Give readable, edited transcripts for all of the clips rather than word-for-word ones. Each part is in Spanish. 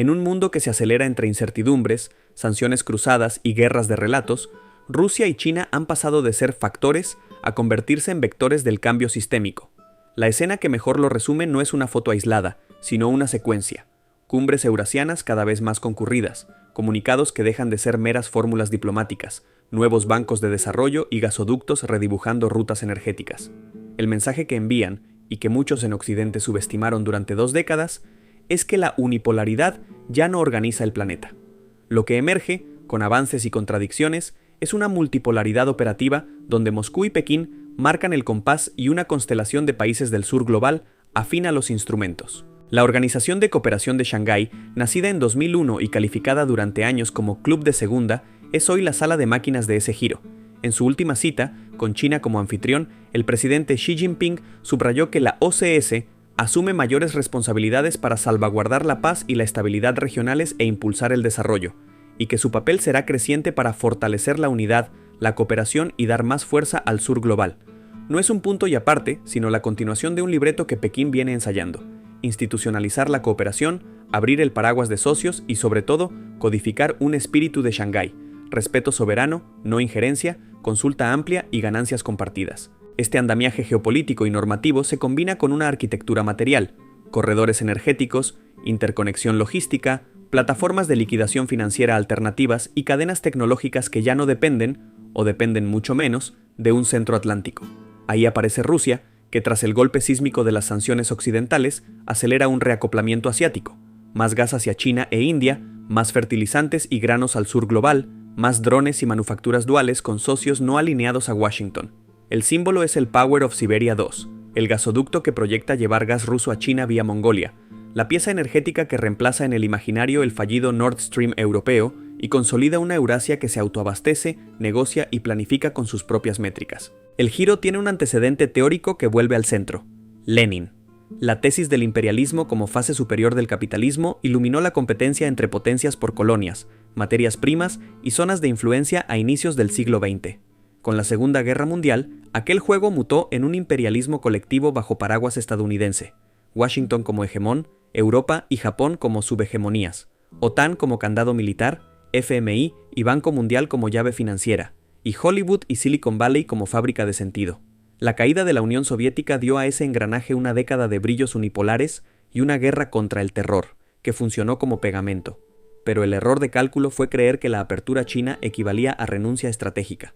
En un mundo que se acelera entre incertidumbres, sanciones cruzadas y guerras de relatos, Rusia y China han pasado de ser factores a convertirse en vectores del cambio sistémico. La escena que mejor lo resume no es una foto aislada, sino una secuencia. Cumbres eurasianas cada vez más concurridas, comunicados que dejan de ser meras fórmulas diplomáticas, nuevos bancos de desarrollo y gasoductos redibujando rutas energéticas. El mensaje que envían, y que muchos en Occidente subestimaron durante 2 décadas, es que la unipolaridad ya no organiza el planeta. Lo que emerge, con avances y contradicciones, es una multipolaridad operativa donde Moscú y Pekín marcan el compás y una constelación de países del sur global afina los instrumentos. La Organización de Cooperación de Shanghái, nacida en 2001 y calificada durante años como Club de Segunda, es hoy la sala de máquinas de ese giro. En su última cita, con China como anfitrión, el presidente Xi Jinping subrayó que la OCS asume mayores responsabilidades para salvaguardar la paz y la estabilidad regionales e impulsar el desarrollo, y que su papel será creciente para fortalecer la unidad, la cooperación y dar más fuerza al sur global. No es un punto y aparte, sino la continuación de un libreto que Pekín viene ensayando: institucionalizar la cooperación, abrir el paraguas de socios y, sobre todo, codificar un espíritu de Shanghái: respeto soberano, no injerencia, consulta amplia y ganancias compartidas. Este andamiaje geopolítico y normativo se combina con una arquitectura material: corredores energéticos, interconexión logística, plataformas de liquidación financiera alternativas y cadenas tecnológicas que ya no dependen, o dependen mucho menos, de un centro atlántico. Ahí aparece Rusia, que tras el golpe sísmico de las sanciones occidentales, acelera un reacoplamiento asiático: más gas hacia China e India, más fertilizantes y granos al sur global, más drones y manufacturas duales con socios no alineados a Washington. El símbolo es el Power of Siberia 2, el gasoducto que proyecta llevar gas ruso a China vía Mongolia, la pieza energética que reemplaza en el imaginario el fallido Nord Stream europeo y consolida una Eurasia que se autoabastece, negocia y planifica con sus propias métricas. El giro tiene un antecedente teórico que vuelve al centro: Lenin. La tesis del imperialismo como fase superior del capitalismo iluminó la competencia entre potencias por colonias, materias primas y zonas de influencia a inicios del siglo XX. Con la Segunda Guerra Mundial, aquel juego mutó en un imperialismo colectivo bajo paraguas estadounidense: Washington como hegemón, Europa y Japón como subhegemonías, OTAN como candado militar, FMI y Banco Mundial como llave financiera, y Hollywood y Silicon Valley como fábrica de sentido. La caída de la Unión Soviética dio a ese engranaje una década de brillos unipolares y una guerra contra el terror, que funcionó como pegamento. Pero el error de cálculo fue creer que la apertura china equivalía a renuncia estratégica.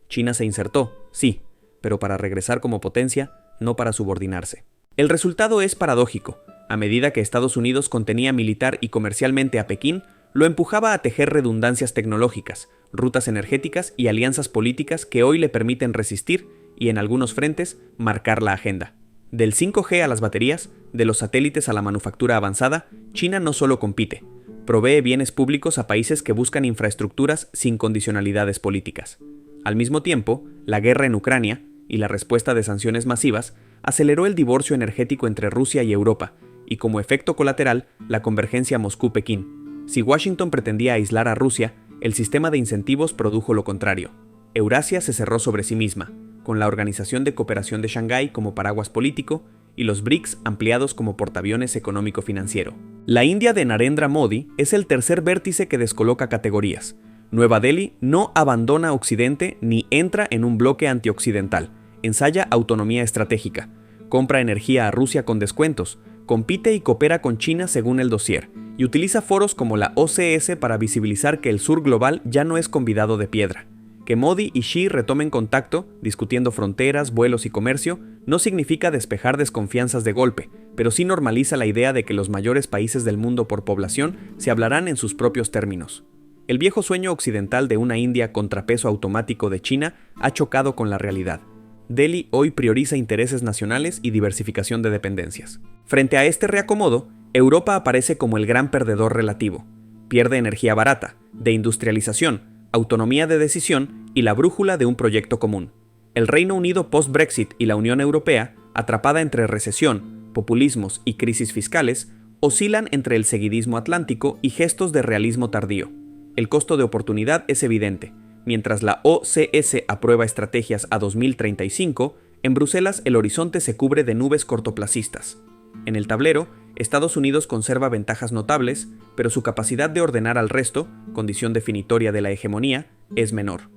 China se insertó, sí, pero para regresar como potencia, no para subordinarse. El resultado es paradójico. A medida que Estados Unidos contenía militar y comercialmente a Pekín, lo empujaba a tejer redundancias tecnológicas, rutas energéticas y alianzas políticas que hoy le permiten resistir y, en algunos frentes, marcar la agenda. Del 5G a las baterías, de los satélites a la manufactura avanzada, China no solo compite, provee bienes públicos a países que buscan infraestructuras sin condicionalidades políticas. Al mismo tiempo, la guerra en Ucrania y la respuesta de sanciones masivas aceleró el divorcio energético entre Rusia y Europa, y como efecto colateral, la convergencia Moscú-Pekín. Si Washington pretendía aislar a Rusia, el sistema de incentivos produjo lo contrario. Eurasia se cerró sobre sí misma, con la Organización de Cooperación de Shanghái como paraguas político y los BRICS ampliados como portaaviones económico-financiero. La India de Narendra Modi es el tercer vértice que descoloca categorías. Nueva Delhi no abandona Occidente ni entra en un bloque antioccidental, ensaya autonomía estratégica, compra energía a Rusia con descuentos, compite y coopera con China según el dossier, y utiliza foros como la OCS para visibilizar que el sur global ya no es convidado de piedra. Que Modi y Xi retomen contacto, discutiendo fronteras, vuelos y comercio, no significa despejar desconfianzas de golpe, pero sí normaliza la idea de que los mayores países del mundo por población se hablarán en sus propios términos. El viejo sueño occidental de una India contrapeso automático de China ha chocado con la realidad. Delhi hoy prioriza intereses nacionales y diversificación de dependencias. Frente a este reacomodo, Europa aparece como el gran perdedor relativo. Pierde energía barata, de industrialización, autonomía de decisión y la brújula de un proyecto común. El Reino Unido post-Brexit y la Unión Europea, atrapada entre recesión, populismos y crisis fiscales, oscilan entre el seguidismo atlántico y gestos de realismo tardío. El costo de oportunidad es evidente. Mientras la OCS aprueba estrategias a 2035, en Bruselas el horizonte se cubre de nubes cortoplacistas. En el tablero, Estados Unidos conserva ventajas notables, pero su capacidad de ordenar al resto, condición definitoria de la hegemonía, es menor.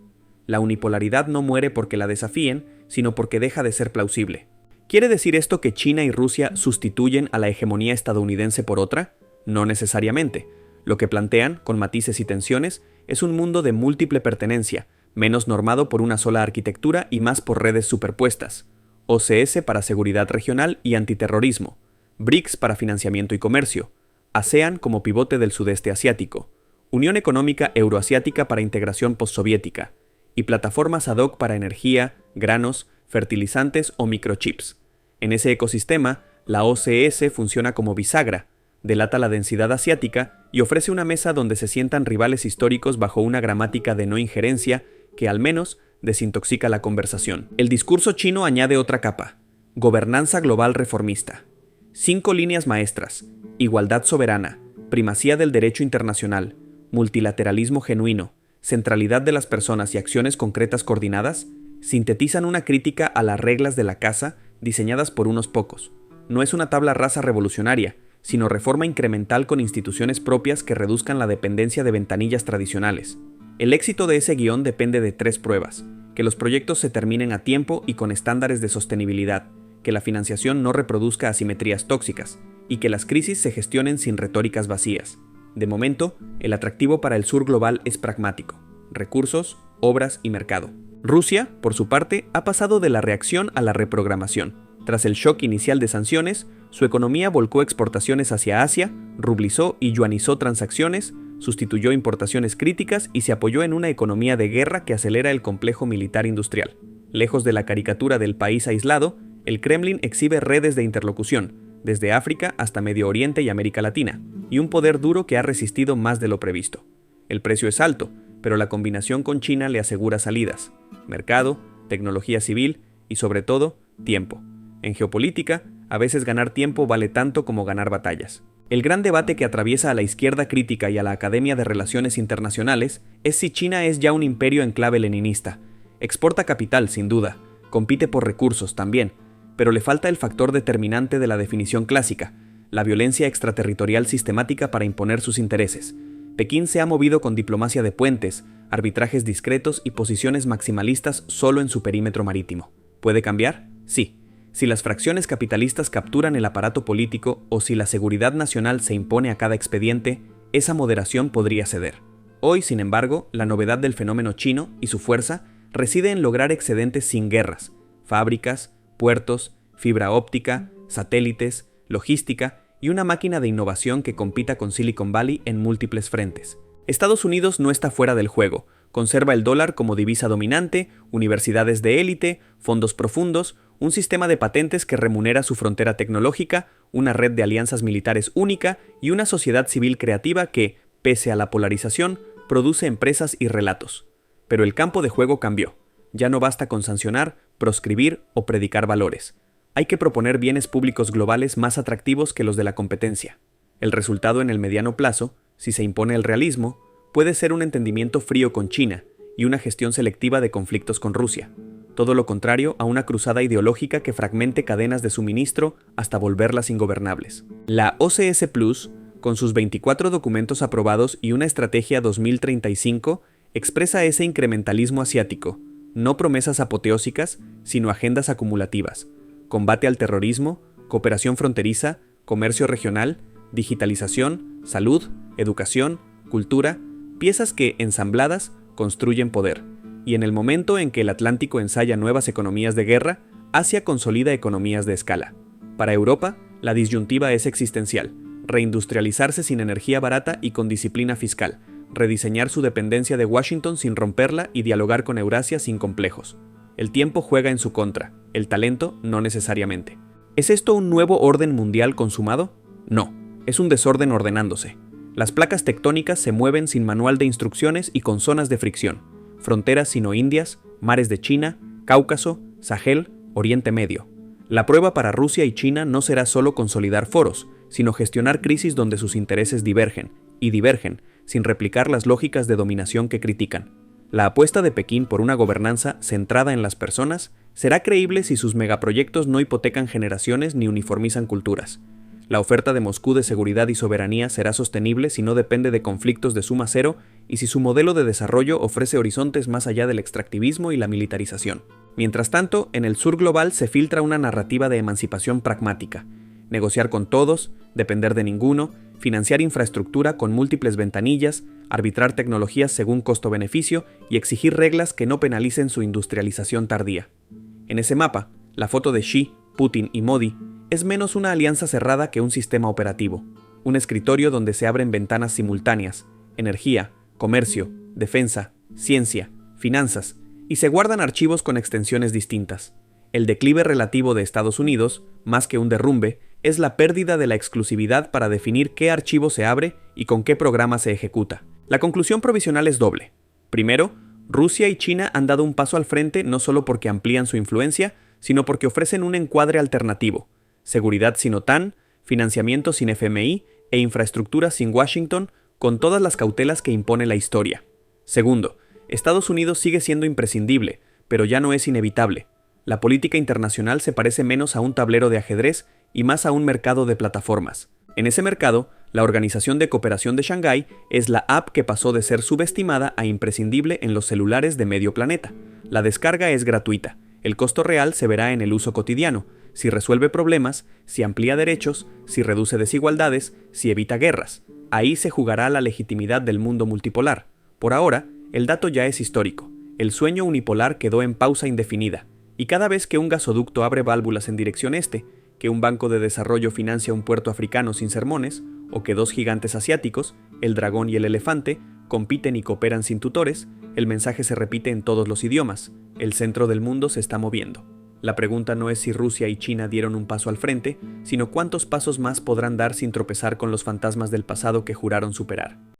La unipolaridad no muere porque la desafíen, sino porque deja de ser plausible. ¿Quiere decir esto que China y Rusia sustituyen a la hegemonía estadounidense por otra? No necesariamente. Lo que plantean, con matices y tensiones, es un mundo de múltiple pertenencia, menos normado por una sola arquitectura y más por redes superpuestas. OCS para seguridad regional y antiterrorismo, BRICS para financiamiento y comercio, ASEAN como pivote del sudeste asiático, Unión Económica Euroasiática para integración postsoviética, y plataformas ad hoc para energía, granos, fertilizantes o microchips. En ese ecosistema, la OCS funciona como bisagra, delata la densidad asiática y ofrece una mesa donde se sientan rivales históricos bajo una gramática de no injerencia que al menos desintoxica la conversación. El discurso chino añade otra capa: gobernanza global reformista. 5 líneas maestras: igualdad soberana, primacía del derecho internacional, multilateralismo genuino, centralidad de las personas y acciones concretas coordinadas, sintetizan una crítica a las reglas de la casa diseñadas por unos pocos. No es una tabla rasa revolucionaria, sino reforma incremental con instituciones propias que reduzcan la dependencia de ventanillas tradicionales. El éxito de ese guión depende de 3 pruebas: que los proyectos se terminen a tiempo y con estándares de sostenibilidad, que la financiación no reproduzca asimetrías tóxicas, y que las crisis se gestionen sin retóricas vacías. De momento, el atractivo para el sur global es pragmático: recursos, obras y mercado. Rusia, por su parte, ha pasado de la reacción a la reprogramación. Tras el shock inicial de sanciones, su economía volcó exportaciones hacia Asia, rublizó y yuanizó transacciones, sustituyó importaciones críticas y se apoyó en una economía de guerra que acelera el complejo militar industrial. Lejos de la caricatura del país aislado, el Kremlin exhibe redes de interlocución, desde África hasta Medio Oriente y América Latina, y un poder duro que ha resistido más de lo previsto. El precio es alto, pero la combinación con China le asegura salidas: mercado, tecnología civil y, sobre todo, tiempo. En geopolítica, a veces ganar tiempo vale tanto como ganar batallas. El gran debate que atraviesa a la izquierda crítica y a la Academia de Relaciones Internacionales es si China es ya un imperio en clave leninista. Exporta capital, sin duda, compite por recursos también, pero le falta el factor determinante de la definición clásica: la violencia extraterritorial sistemática para imponer sus intereses. Pekín se ha movido con diplomacia de puentes, arbitrajes discretos y posiciones maximalistas solo en su perímetro marítimo. ¿Puede cambiar? Sí. Si las fracciones capitalistas capturan el aparato político o si la seguridad nacional se impone a cada expediente, esa moderación podría ceder. Hoy, sin embargo, la novedad del fenómeno chino y su fuerza reside en lograr excedentes sin guerras: fábricas, puertos, fibra óptica, satélites, logística y una máquina de innovación que compita con Silicon Valley en múltiples frentes. Estados Unidos no está fuera del juego, conserva el dólar como divisa dominante, universidades de élite, fondos profundos, un sistema de patentes que remunera su frontera tecnológica, una red de alianzas militares única y una sociedad civil creativa que, pese a la polarización, produce empresas y relatos. Pero el campo de juego cambió. Ya no basta con sancionar, proscribir o predicar valores. Hay que proponer bienes públicos globales más atractivos que los de la competencia. El resultado en el mediano plazo, si se impone el realismo, puede ser un entendimiento frío con China y una gestión selectiva de conflictos con Rusia. Todo lo contrario a una cruzada ideológica que fragmente cadenas de suministro hasta volverlas ingobernables. La OCS Plus, con sus 24 documentos aprobados y una estrategia 2035, expresa ese incrementalismo asiático: no promesas apoteósicas, sino agendas acumulativas. Combate al terrorismo, cooperación fronteriza, comercio regional, digitalización, salud, educación, cultura, piezas que, ensambladas, construyen poder. Y en el momento en que el Atlántico ensaya nuevas economías de guerra, Asia consolida economías de escala. Para Europa, la disyuntiva es existencial: reindustrializarse sin energía barata y con disciplina fiscal, rediseñar su dependencia de Washington sin romperla y dialogar con Eurasia sin complejos. El tiempo juega en su contra, el talento no necesariamente. ¿Es esto un nuevo orden mundial consumado? No, es un desorden ordenándose. Las placas tectónicas se mueven sin manual de instrucciones y con zonas de fricción. Fronteras sino indias, mares de China, Cáucaso, Sahel, Oriente Medio. La prueba para Rusia y China no será solo consolidar foros, sino gestionar crisis donde sus intereses divergen, y divergen, sin replicar las lógicas de dominación que critican. La apuesta de Pekín por una gobernanza centrada en las personas será creíble si sus megaproyectos no hipotecan generaciones ni uniformizan culturas. La oferta de Moscú de seguridad y soberanía será sostenible si no depende de conflictos de suma cero y si su modelo de desarrollo ofrece horizontes más allá del extractivismo y la militarización. Mientras tanto, en el sur global se filtra una narrativa de emancipación pragmática: negociar con todos, depender de ninguno, financiar infraestructura con múltiples ventanillas, arbitrar tecnologías según costo-beneficio y exigir reglas que no penalicen su industrialización tardía. En ese mapa, la foto de Xi, Putin y Modi es menos una alianza cerrada que un sistema operativo, un escritorio donde se abren ventanas simultáneas: energía, comercio, defensa, ciencia, finanzas, y se guardan archivos con extensiones distintas. El declive relativo de Estados Unidos, más que un derrumbe, es la pérdida de la exclusividad para definir qué archivo se abre y con qué programa se ejecuta. La conclusión provisional es doble. Primero, Rusia y China han dado un paso al frente no solo porque amplían su influencia, sino porque ofrecen un encuadre alternativo: seguridad sin OTAN, financiamiento sin FMI e infraestructura sin Washington, con todas las cautelas que impone la historia. Segundo, Estados Unidos sigue siendo imprescindible, pero ya no es inevitable. La política internacional se parece menos a un tablero de ajedrez y más a un mercado de plataformas. En ese mercado, la Organización de Cooperación de Shanghái es la app que pasó de ser subestimada a imprescindible en los celulares de medio planeta. La descarga es gratuita. El costo real se verá en el uso cotidiano: si resuelve problemas, si amplía derechos, si reduce desigualdades, si evita guerras. Ahí se jugará la legitimidad del mundo multipolar. Por ahora, el dato ya es histórico. El sueño unipolar quedó en pausa indefinida, y cada vez que un gasoducto abre válvulas en dirección este, que un banco de desarrollo financia un puerto africano sin sermones, o que dos gigantes asiáticos, el dragón y el elefante, compiten y cooperan sin tutores, el mensaje se repite en todos los idiomas: el centro del mundo se está moviendo. La pregunta no es si Rusia y China dieron un paso al frente, sino cuántos pasos más podrán dar sin tropezar con los fantasmas del pasado que juraron superar.